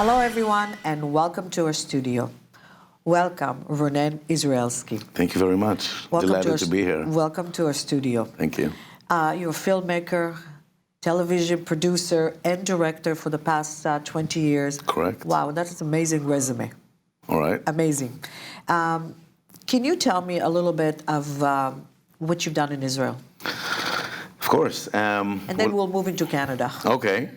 Hello, everyone, and welcome to our studio. Welcome, Ronen Israelski. Thank you very much. Delighted to be here. Welcome to our studio. Thank you. You're a filmmaker, television producer, and director for the past 20 years. Correct. Wow, that is an amazing resume. All right. Amazing. Can you tell me a little bit of what you've done in Israel? Of course. And then we'll move into Canada. Okay.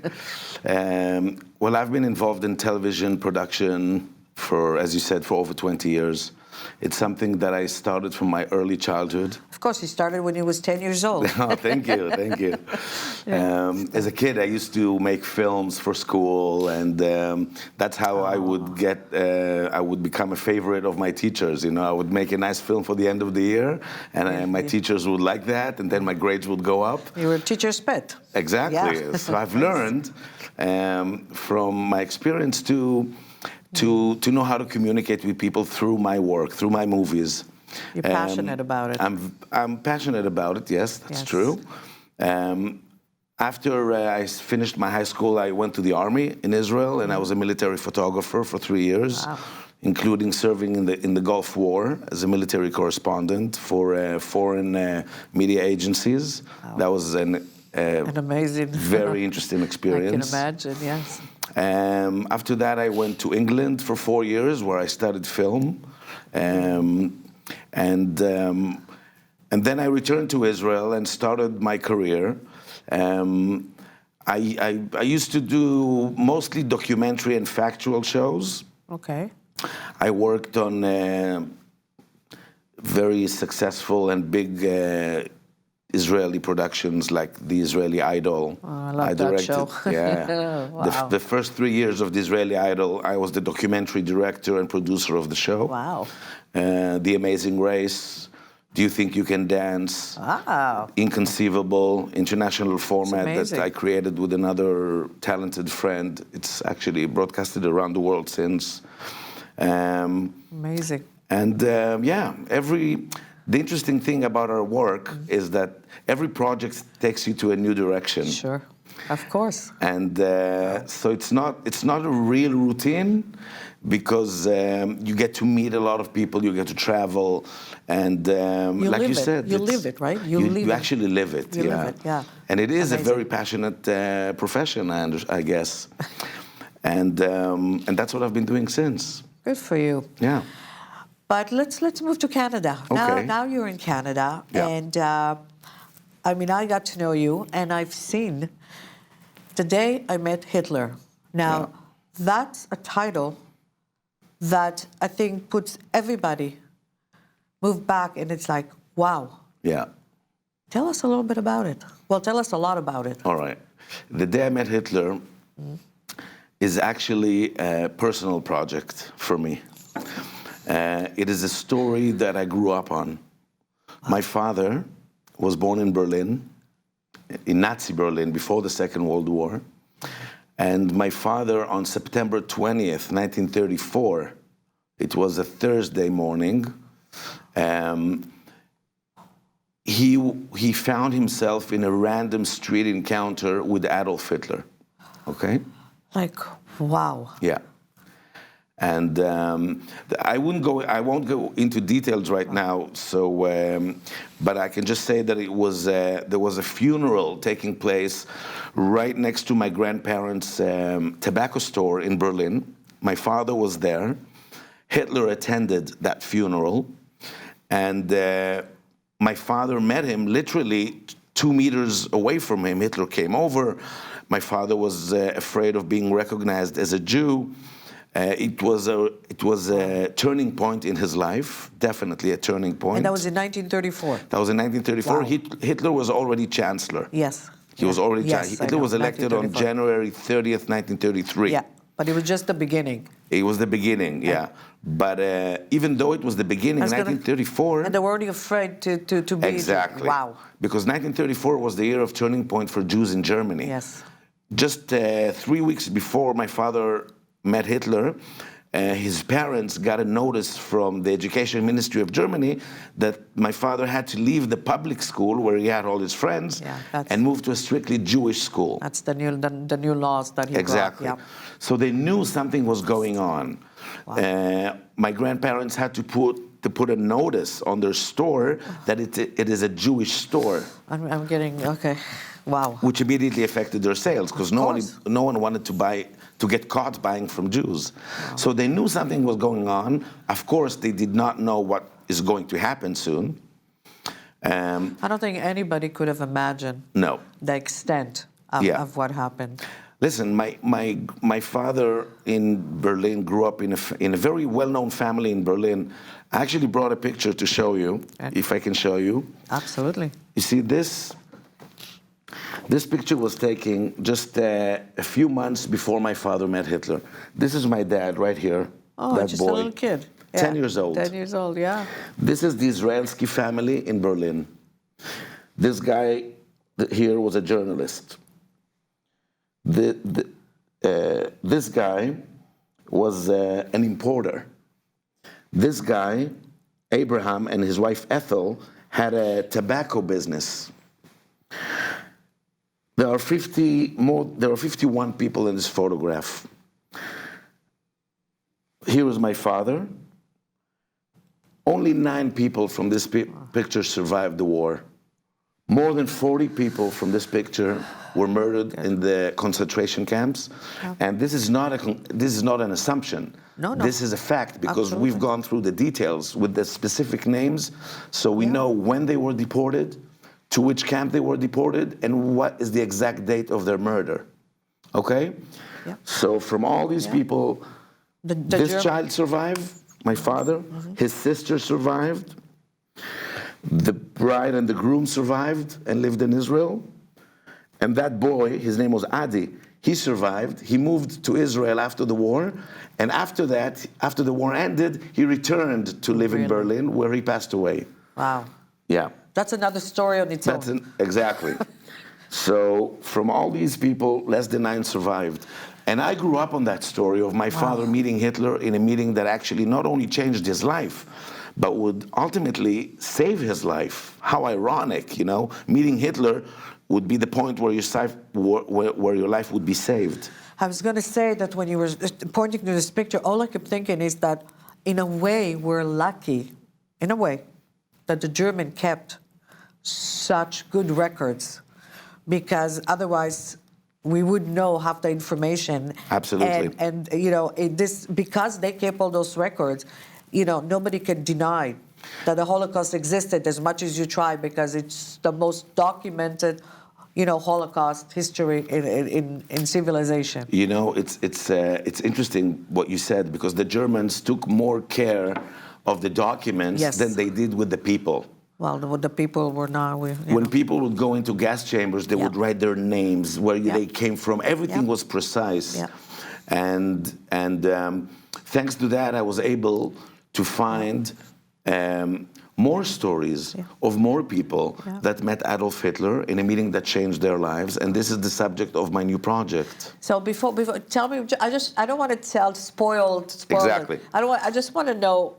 Well, I've been involved in television production for, as you said, for over 20 years. It's something that I started from my early childhood. Of course, you started when you was 10 years old. Oh, thank you, thank you. As a kid, I used to make films for school, and that's how I would become a favorite of my teachers. You know, I would make a nice film for the end of the year, and my teachers would like that, and then my grades would go up. You were a teacher's pet. Exactly. Yeah. So I've learned from my experience to know how to communicate with people through my work, through my movies. You're passionate about it. I'm passionate about it, yes, that's true. After I finished my high school, I went to the army in Israel, and I was a military photographer for 3 years, including serving in the Gulf War as a military correspondent for foreign media agencies. Wow. That was an amazing, very interesting experience. I can imagine, yes. After that, I went to England for 4 years, where I studied film, and then I returned to Israel and started my career. I used to do mostly documentary and factual shows. Okay. I worked on very successful and big Israeli productions like the Israeli Idol. Oh, I love that show. Yeah. Wow. The first 3 years of the Israeli Idol, I was the documentary director and producer of the show. Wow. The Amazing Race, Do You Think You Can Dance? Wow. Inconceivable, international format that I created with another talented friend. It's actually broadcasted around the world since. Amazing. And the interesting thing about our work is that every project takes you to a new direction. Sure, of course. And so it's not a real routine, because you get to meet a lot of people, you get to travel, and like you said, you live it, right? You actually live it. You live it, yeah. And it is a very passionate profession, I guess. And that's what I've been doing since. Good for you. Yeah. But let's move to Canada. Okay. Now you're in Canada, and I mean, I got to know you, and I've seen The Day I Met Hitler. Now, that's a title that I think puts everybody move back, and it's like, wow. Yeah. Tell us a little bit about it. Well, tell us a lot about it. All right. The Day I Met Hitler is actually a personal project for me. It is a story that I grew up on. My father was born in Berlin, in Nazi Berlin, before the Second World War. And my father, on September 20th, 1934, it was a Thursday morning, he found himself in a random street encounter with Adolf Hitler. Okay? Like, wow. Yeah. And I won't go into details right now. So, but I can just say that there was a funeral taking place right next to my grandparents' tobacco store in Berlin. My father was there. Hitler attended that funeral, and my father met him literally 2 meters away from him. Hitler came over. My father was afraid of being recognized as a Jew. It was a turning point in his life, definitely a turning point. And that was in 1934? That was in 1934. Wow. Hitler was already chancellor. Yes. He was already chancellor. Hitler was elected on January 30th, 1933. Yeah, but it was just the beginning. It was the beginning, yeah. But even though it was the beginning, 1934... And they were only afraid to be... Exactly. Wow. Because 1934 was the year of turning point for Jews in Germany. Yes. Just 3 weeks before my father met Hitler, his parents got a notice from the Education Ministry of Germany that my father had to leave the public school where he had all his friends and move to a strictly Jewish school. That's the new laws that he exactly. brought. Yeah. So they knew something was going on. Wow. My grandparents had to put a notice on their store that it is a Jewish store. I'm getting, okay, wow. Which immediately affected their sales because no one wanted to get caught buying from Jews. Wow. So they knew something was going on. Of course, they did not know what is going to happen soon. I don't think anybody could have imagined the extent of what happened. Listen, my father in Berlin grew up in a very well-known family in Berlin. I actually brought a picture to show you, if I can show you. Absolutely. You see this? This picture was taken just a few months before my father met Hitler. This is my dad right here. Oh, that just boy. a little kid. 10 years old. 10 years old, yeah. This is the Israelski family in Berlin. This guy here was a journalist. This guy was an importer. This guy, Abraham, and his wife Ethel had a tobacco business. There are 51 people in this photograph. Here is my father. Only 9 people from this picture survived the war. More than 40 people from this picture were murdered in the concentration camps. And this is not an assumption. No. This is a fact because we've gone through the details with the specific names, so we know when they were deported, to which camp they were deported, and what is the exact date of their murder. Okay? Yeah. So from all these people, this child survived, my father, his sister survived, the bride and the groom survived and lived in Israel, and that boy, his name was Adi, he survived. He moved to Israel after the war, and after that, after the war ended, he returned to live in Berlin, where he passed away. Wow. Yeah. That's another story on its own. Exactly. So from all these people, less than 9 survived. And I grew up on that story of my father meeting Hitler in a meeting that actually not only changed his life, but would ultimately save his life. How ironic, you know? Meeting Hitler would be the point where your life would be saved. I was going to say that when you were pointing to this picture, all I kept thinking is that in a way we're lucky, in a way, that the German kept such good records, because otherwise we would know half the information. Absolutely. And you know, because they kept all those records, you know, nobody can deny that the Holocaust existed as much as you try, because it's the most documented, you know, Holocaust history in civilization. You know, it's interesting what you said, because the Germans took more care of the documents than they did with the people. Well, the people were not. When people would go into gas chambers, they would write their names, where they came from. Everything was precise. Yeah. And thanks to that, I was able to find more stories of more people that met Adolf Hitler in a meeting that changed their lives. And this is the subject of my new project. So before tell me, I don't want to tell spoiled. Exactly. I just want to know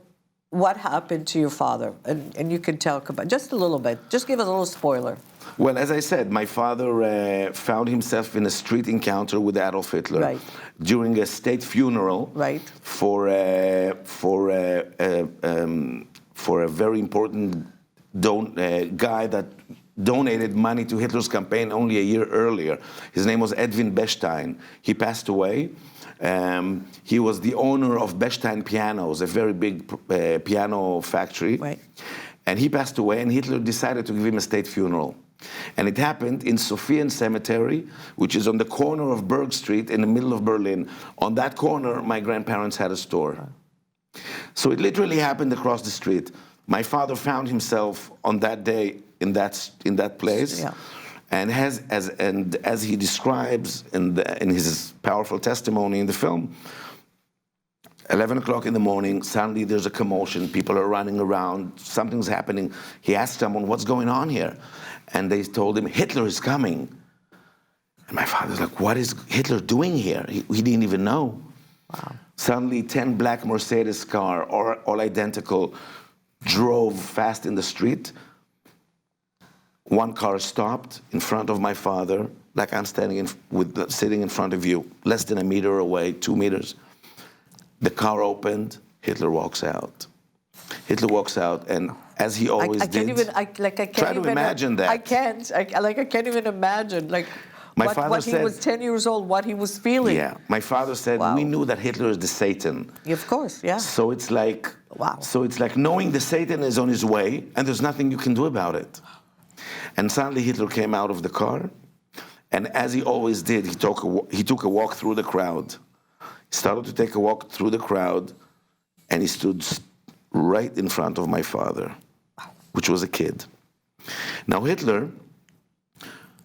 what happened to your father, and you can tell just a little bit. Just give us a little spoiler. Well, as I said, my father found himself in a street encounter with Adolf Hitler during a state funeral for a very important guy that donated money to Hitler's campaign only a year earlier. His name was Edwin Bechstein. He passed away. He was the owner of Bechstein Pianos, a very big piano factory. And he passed away, and Hitler decided to give him a state funeral. And it happened in Sophian Cemetery, which is on the corner of Berg Street in the middle of Berlin. On that corner, my grandparents had a store. So it literally happened across the street. My father found himself on that day in that place. And as he describes in his powerful testimony in the film, 11 o'clock in the morning, suddenly there's a commotion. People are running around. Something's happening. He asked someone, what's going on here? And they told him, Hitler is coming. And my father's like, what is Hitler doing here? He didn't even know. Suddenly, 10 black Mercedes cars, all identical, drove fast in the street. One car stopped in front of my father, like I'm sitting in front of you, less than a meter away, 2 meters. The car opened, Hitler walks out. Hitler walks out, and as he always did, try to imagine that. I can't even imagine, My father what he was 10 years old, what he was feeling. Yeah, my father said, Wow. we knew that Hitler is the Satan. Of course, yeah. So it's like, Wow. So it's like knowing the Satan is on his way, and there's nothing you can do about it. And suddenly Hitler came out of the car, and as he always did, he took a walk through the crowd. He started to take a walk through the crowd, and he stood right in front of my father, which was a kid. Now Hitler,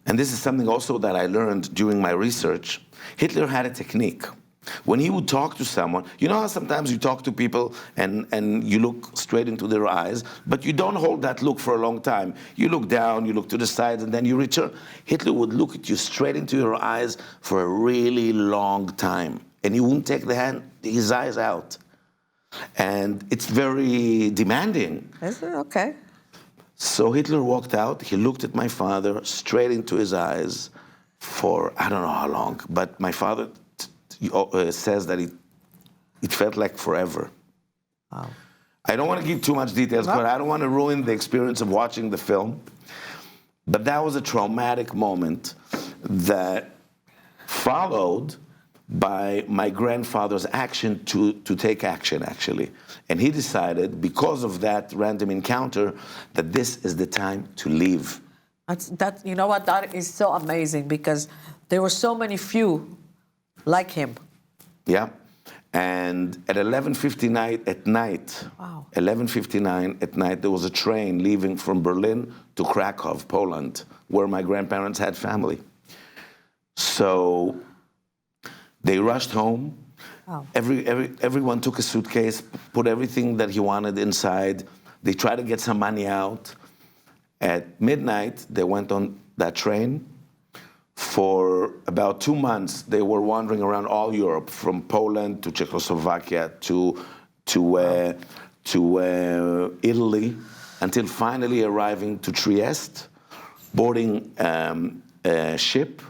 and this is something also that I learned during my research, Hitler had a technique. When he would talk to someone, you know how sometimes you talk to people and you look straight into their eyes, but you don't hold that look for a long time. You look down, you look to the side, and then you return. Hitler would look at you straight into your eyes for a really long time, and he wouldn't take his eyes out. And it's very demanding. Is it? Okay. So Hitler walked out, he looked at my father straight into his eyes for, I don't know how long, but my father says that it felt like forever. Wow. I don't want to give too much details, but I don't want to ruin the experience of watching the film. But that was a traumatic moment that followed by my grandfather's action to take action, actually. And he decided, because of that random encounter, that this is the time to leave. You know what? That is so amazing, because there were so many few like him. Yeah. And at 11:59 at night, Wow. 11:59 at night, there was a train leaving from Berlin to Krakow, Poland, where my grandparents had family. So they rushed home. Wow. Everyone took a suitcase, put everything that he wanted inside. They tried to get some money out. At midnight, they went on that train. For about 2 months, they were wandering around all Europe, from Poland to Czechoslovakia to Italy, until finally arriving to Trieste, boarding a ship,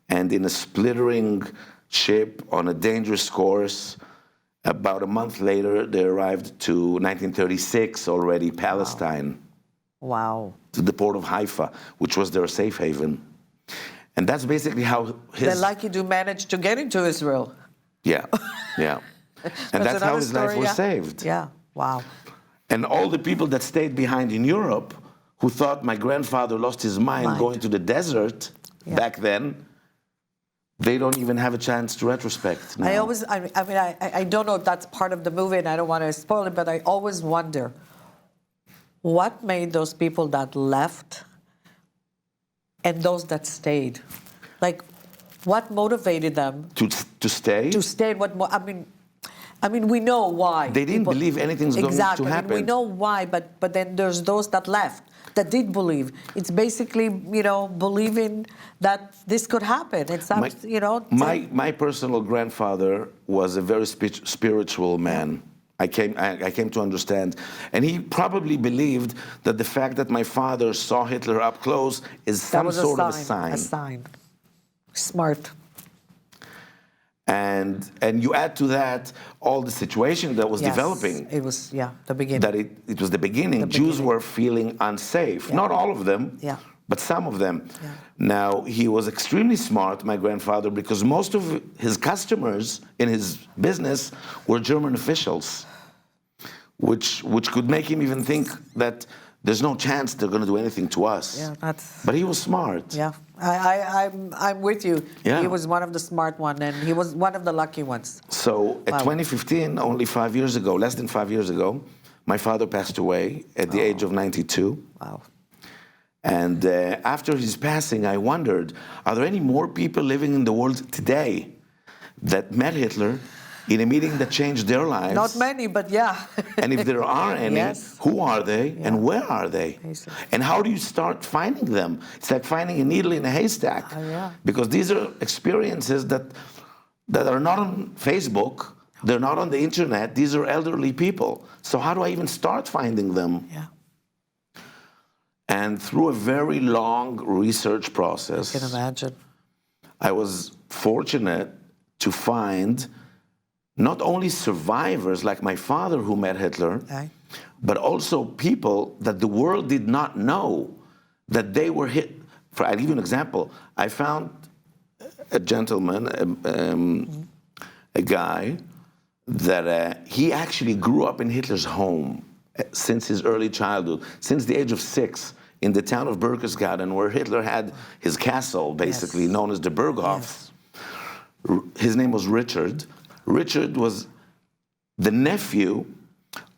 and in a splittering ship on a dangerous course. About a month later, they arrived to 1936 already, Palestine. Wow. To the port of Haifa, which was their safe haven. And that's basically how They're lucky to manage to get into Israel. Yeah, yeah. And that's how his life was saved. Yeah, wow. And all the people that stayed behind in Europe, who thought my grandfather lost his mind going to the desert back then, they don't even have a chance to retrospect now. I don't know if that's part of the movie, and I don't want to spoil it, but I always wonder, what made those people that left and those that stayed? Like, what motivated them to stay? To stay. I mean, we know why. They didn't believe anything's going to happen. I mean, we know why, but then there's those that left that did believe. It's basically, believing that this could happen. It's not, My personal grandfather was a very spiritual man. I came to understand. And he probably believed that the fact that my father saw Hitler up close is some sort of a sign. A sign. Smart. And you add to that all the situation that was developing. It was, the beginning. That it was the beginning. Jews were feeling unsafe. Yeah. Not all of them, but some of them. Yeah. Now, he was extremely smart, my grandfather, because most of his customers in his business were German officials, which could make him even think that there's no chance they're going to do anything to us. Yeah, but he was smart. Yeah, I'm with you. Yeah. He was one of the smart ones, and he was one of the lucky ones. So at 2015, only 5 years ago, less than 5 years ago, my father passed away at the age of 92. Wow. And after his passing, I wondered, are there any more people living in the world today that met Hitler in a meeting that changed their lives? Not many, but yeah. And if there are any, who are they and where are they? And how do you start finding them? It's like finding a needle in a haystack. Yeah. Because these are experiences that are not on Facebook They're not on the internet. These are elderly people. So how do I even start finding them? Yeah. And through a very long research process, I can imagine. I was fortunate to find not only survivors like my father who met Hitler, Okay. but also people that the world did not know that they were hit. I'll give you an example. I found a gentleman, a guy, that he actually grew up in Hitler's home since his early childhood, since the age of 6, in the town of Berchtesgaden, where Hitler had his castle, basically, Yes. known as the Burghof. Yes. His name was Richard. Richard was the nephew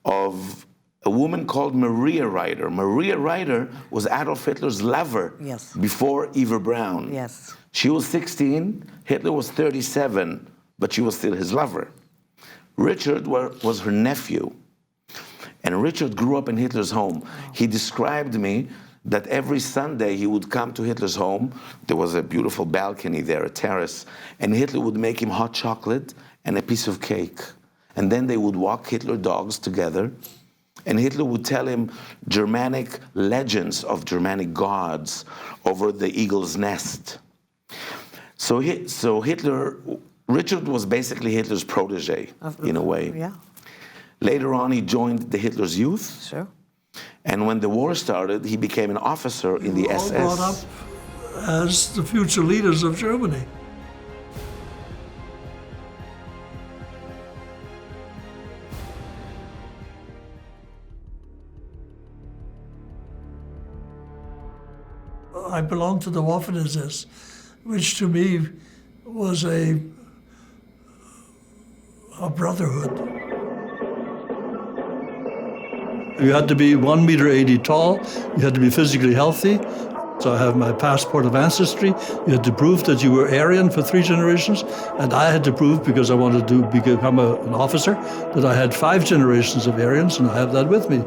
of a woman called Maria Reiter. Maria Reiter was Adolf Hitler's lover Yes. before Eva Braun. Yes. She was 16, Hitler was 37, but she was still his lover. Richard was her nephew. And Richard grew up in Hitler's home. He described me that every Sunday he would come to Hitler's home. There was a beautiful balcony there, a terrace, and Hitler would make him hot chocolate and a piece of cake. And then they would walk Hitler dogs together, and Hitler would tell him Germanic legends of Germanic gods over the eagle's nest. So Richard was basically Hitler's protege, in a way. Yeah. Later on, he joined the Hitler's Youth. Sure. And when the war started, he became an officer in the All SS. brought up as the future leaders of Germany. I belonged to the Waffen-SS, which to me was a brotherhood. You had to be 1.80 meters tall, you had to be physically healthy. So I have my passport of ancestry. You had to prove that you were Aryan for 3 generations, and I had to prove, because I wanted to become an officer, that I had 5 generations of Aryans, and I have that with me.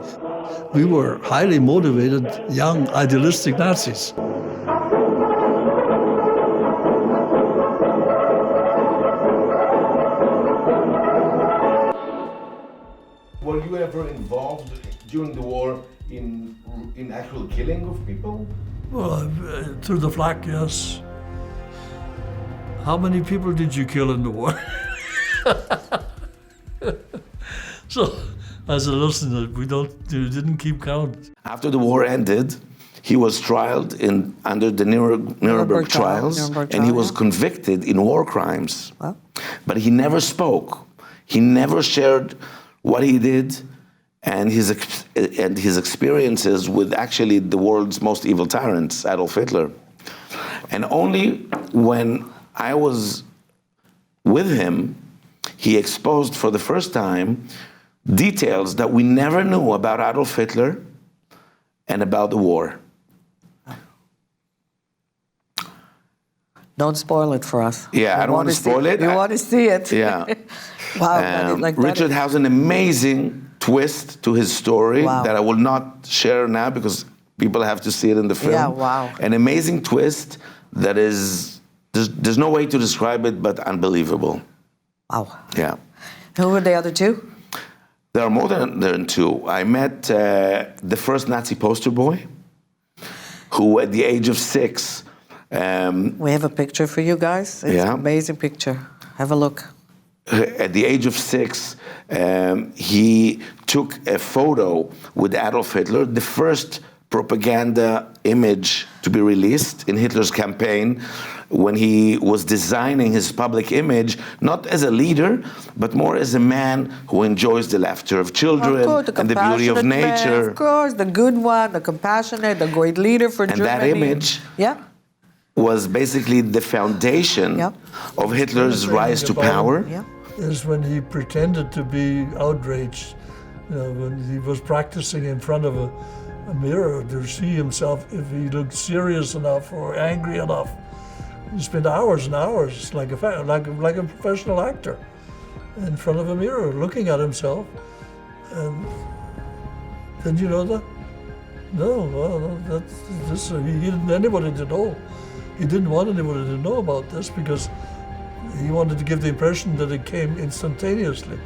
We were highly motivated, young, idealistic Nazis. Were you ever involved during the war in actual killing of people? Well, through the flak, yes. How many people did you kill in the war? So I said, listen, we didn't keep count. After the war ended, he was tried under the Nuremberg trials, Nuremberg and he trial, was yeah. convicted in war crimes. Well. But he never spoke. He never shared what he did and his experiences with actually the world's most evil tyrants, Adolf Hitler. And only when I was with him, he exposed for the first time details that we never knew about Adolf Hitler and about the war. Don't spoil it for us. Yeah, I don't want to spoil it. You want to see it. Yeah. Wow. Richard has an amazing twist to his story Wow. that I will not share now because people have to see it in the film. Yeah, wow. An amazing twist that is, there's no way to describe it, but unbelievable. Wow. Yeah. Who were the other two? There are more than 2. I met the first Nazi poster boy, who at the age of 6... We have a picture for you guys. It's Yeah. an amazing picture. Have a look. At the age of 6, he took a photo with Adolf Hitler, the first propaganda image to be released in Hitler's campaign when he was designing his public image, not as a leader, but more as a man who enjoys the laughter of children and the beauty of compassionate man, nature. of course, the good one, the compassionate, the great leader for And Germany. that image Yeah. was basically the foundation Yep. of Hitler's rise to power. Yeah. Is when he pretended to be outraged, when he was practicing in front of a mirror to see himself if he looked serious enough or angry enough. He spent hours and hours, like a professional actor, in front of a mirror, looking at himself. And did you know that? No, well, he didn't want anybody to know. He didn't want anybody to know about this because He wanted to give the impression that it came instantaneously.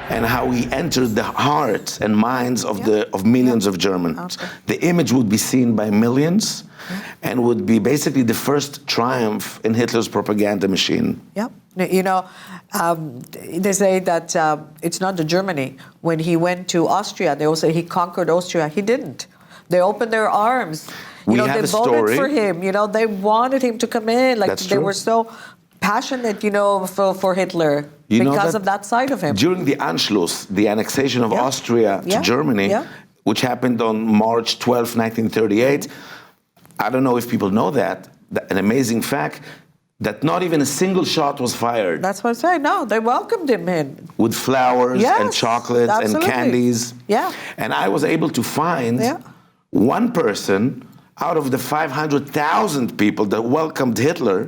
And how he entered the hearts and minds of millions of Germans. Okay. The image would be seen by millions and would be basically the first triumph in Hitler's propaganda machine. Yeah. You know, they say that it's not the Germany. When he went to Austria, they will say he conquered Austria. He didn't. They opened their arms. We You know, have they a voted story. for him. You know, they wanted him to come in. Like That's they true. were so passionate, you know, for Hitler You know because that of that side of him. During the Anschluss, the annexation of Yeah. Austria to Yeah. Germany, Yeah. which happened on March 12, 1938, I don't know if people know that, an amazing fact, that not even a single shot was fired. That's what I'm saying. No, they welcomed him in. With flowers and Yes, chocolates and absolutely. candies. Yeah. And I was able to find Yeah. one person out of the 500,000 people that welcomed Hitler,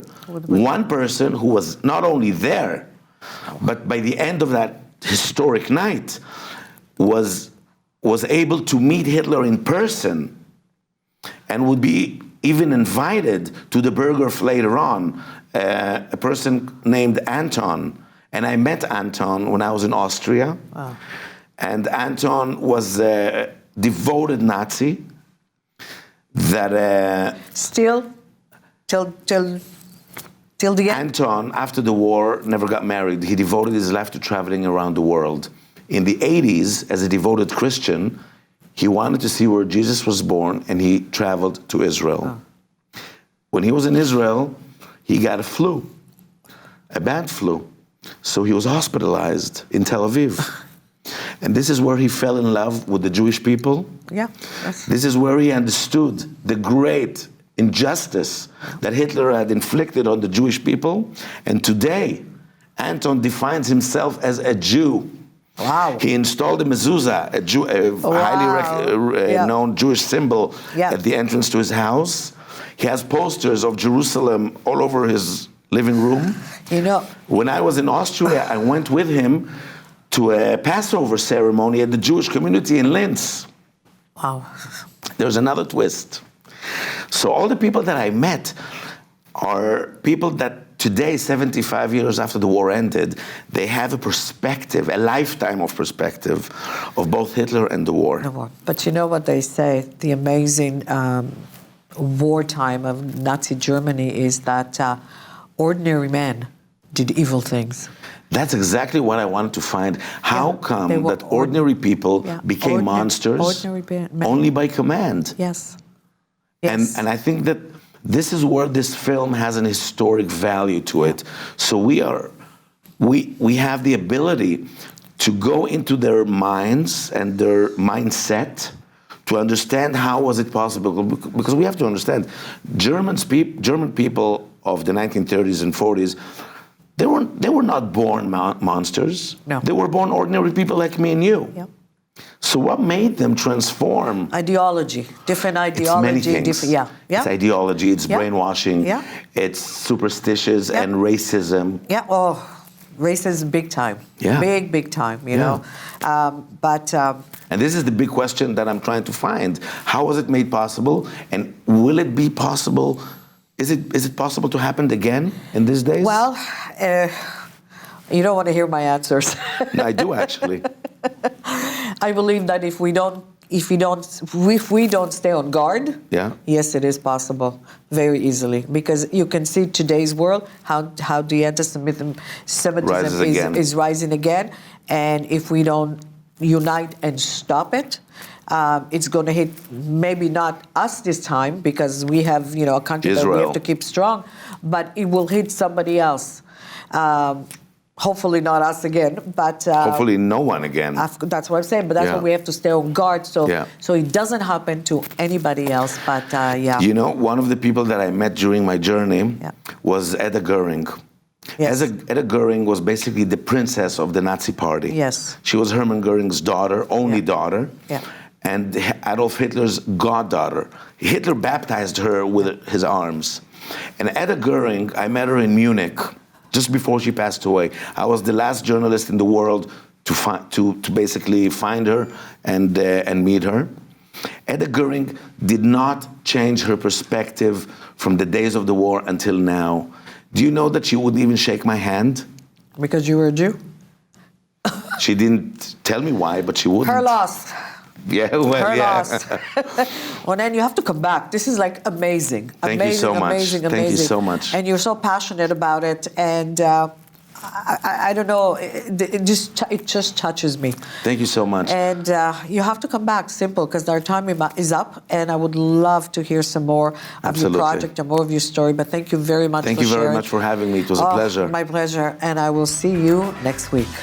one person who was not only there, but by the end of that historic night was able to meet Hitler in person and would be even invited to the Berghof later on, a person named Anton. And I met Anton when I was in Austria. Wow. And Anton was a devoted Nazi that Still, till the end. Anton, after the war, never got married. He devoted his life to traveling around the world. In the 80s, as a devoted Christian, he wanted to see where Jesus was born, and he traveled to Israel. When he was in Israel, he got a flu, a bad flu. So he was hospitalized in Tel Aviv. And this is where he fell in love with the Jewish people. Yeah. This is where he understood the great injustice that Hitler had inflicted on the Jewish people. And today, Anton defines himself as a Jew. Wow. He installed a mezuzah, a highly Yeah. known Jewish symbol, Yeah. at the entrance to his house. He has posters of Jerusalem all over his living room. You know, When I was in Austria, I went with him to a Passover ceremony at the Jewish community in Linz. wow. There's another twist. So all the people that I met are people that today, 75 years after the war ended, they have a perspective, a lifetime of perspective of both Hitler and the war. But you know what they say, the amazing wartime of Nazi Germany is that ordinary men did evil things. That's exactly what I wanted to find. How come they were that ordinary people Yeah, became monsters ordinary men. only by command? Yes. Yes. And I think that this is where this film has an historic value to it. So we have the ability to go into their minds and their mindset to understand how was it possible. Because we have to understand, German people of the 1930s and 40s, they were not born monsters. No. They were born ordinary people like me and you. Yep. So what made them transform? Ideology, different It's many ideology. things. Yeah. It's ideology, it's Yeah. brainwashing, Yeah. it's superstitious Yeah. and racism. Yeah. Oh, racism, big time. Yeah. Big time. You Yeah. know, but. And this is the big question that I'm trying to find. How was it made possible? And will it be possible? Is it possible to happen again in these days? Well, you don't want to hear my answers. I do actually. I believe that if we don't stay on guard, Yeah. yes, it is possible very easily, because you can see today's world how the anti-Semitism Rises again. is rising again, and if we don't unite and stop it, it's going to hit maybe not us this time, because we have a country that we Israel. have to keep strong, but it will hit somebody else. Hopefully not us again, but Hopefully no one again. that's what I'm saying. But that's Yeah. why we have to stay on guard, so it doesn't happen to anybody else. But yeah, You know, one of the people that I met during my journey Yeah. was Edda Goering. Yes. Edda Goering was basically the princess of the Nazi Party. Yes. She was Hermann Goering's daughter, only Yeah. daughter, Yeah. and Adolf Hitler's goddaughter. Hitler baptized her with his arms. And Edda Goering, I met her in Munich just before she passed away. I was the last journalist in the world to basically find her and meet her. Edda Goering did not change her perspective from the days of the war until now. Do you know that she wouldn't even shake my hand? Because you were a Jew? She didn't tell me why, but she wouldn't. Her loss. Yeah, well, Her yeah. loss. Ronen, you have to come back. This is like amazing. Thank you so much. Amazing, Thank amazing. you so much. And you're so passionate about it. And I don't know, it just touches me. Thank you so much. And you have to come back, simple, because our time is up. And I would love to hear some more of your project and more of your story. But thank you very much for sharing. Thank you very much for having me. It was a pleasure. My pleasure. And I will see you next week.